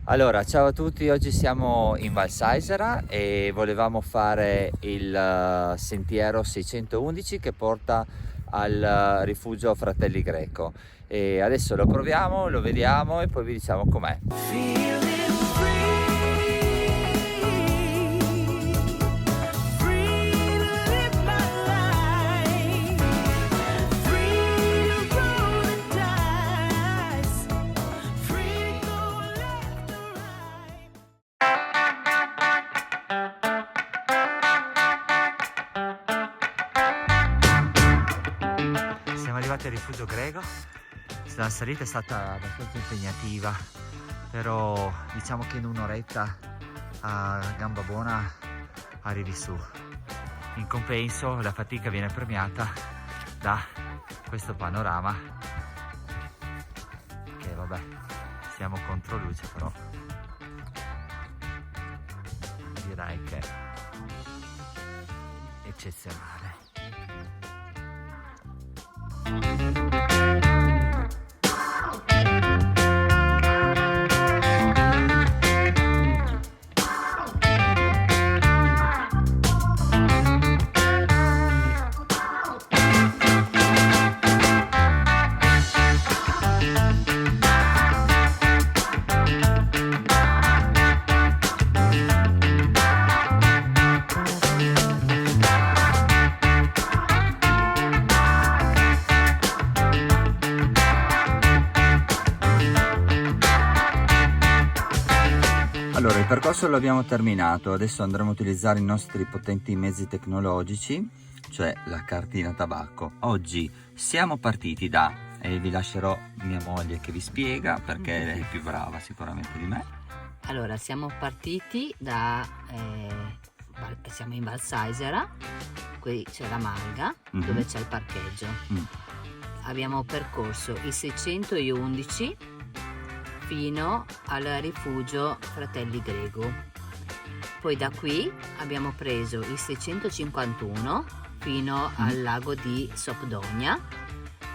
Allora, ciao a tutti, oggi siamo in Val Saisera e volevamo fare il sentiero 611 che porta al rifugio Fratelli Greco, e adesso lo proviamo, lo vediamo e poi vi diciamo com'è. Siamo arrivati al rifugio greco. La salita è stata abbastanza impegnativa, però diciamo che in un'oretta a gamba buona arrivi su. In compenso la fatica viene premiata da questo panorama, che vabbè, siamo contro luce, però direi che è eccezionale. Allora, il percorso lo abbiamo terminato, adesso andremo a utilizzare i nostri potenti mezzi tecnologici, cioè la cartina tabacco. Oggi siamo partiti da, e vi lascerò mia moglie che vi spiega perché è più brava sicuramente di me. Allora, siamo partiti da, siamo in Val Saisera, qui c'è la Malga, dove c'è il parcheggio. Abbiamo percorso i 611 fino al rifugio Fratelli Greco. Poi da qui abbiamo preso il 651 fino al lago di Sopdonia.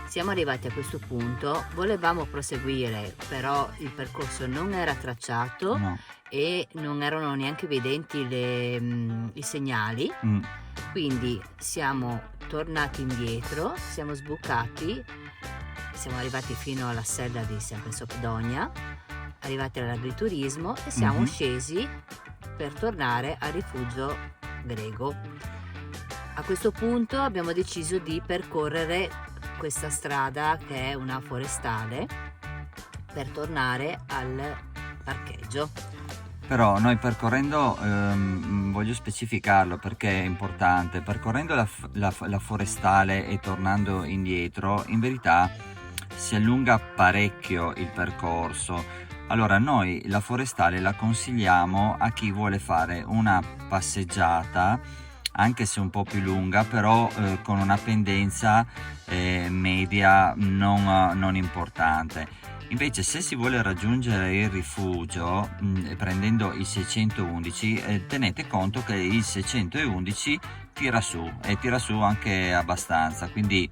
Siamo arrivati a questo punto, volevamo proseguire, però il percorso non era tracciato, no, e non erano neanche evidenti i segnali. Quindi siamo tornati indietro, siamo sbucati, siamo arrivati fino alla sella di sempre Sopdonia, arrivati all'agriturismo e siamo scesi per tornare al rifugio greco. A questo punto abbiamo deciso di percorrere questa strada, che è una forestale, per tornare al parcheggio. Però noi percorrendo, voglio specificarlo perché è importante, percorrendo la forestale e tornando indietro, in verità si allunga parecchio il percorso. Allora noi la forestale la consigliamo a chi vuole fare una passeggiata, anche se un po' più lunga, però con una pendenza media non importante. Invece se si vuole raggiungere il rifugio prendendo il 611, tenete conto che il 611 tira su e tira su anche abbastanza, quindi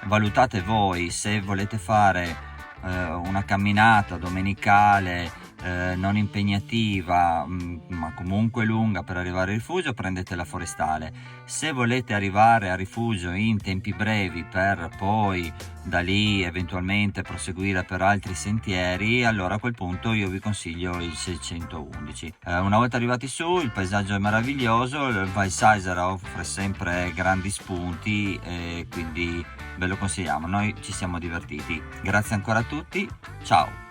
valutate voi se volete fare una camminata domenicale non impegnativa ma comunque lunga per arrivare al rifugio, prendete la forestale. Se volete arrivare al rifugio in tempi brevi per poi da lì eventualmente proseguire per altri sentieri, allora a quel punto io vi consiglio il 611. Una volta arrivati su, il paesaggio è meraviglioso, il Val Saisera offre sempre grandi spunti e quindi ve lo consigliamo. Noi ci siamo divertiti. Grazie ancora a tutti, ciao!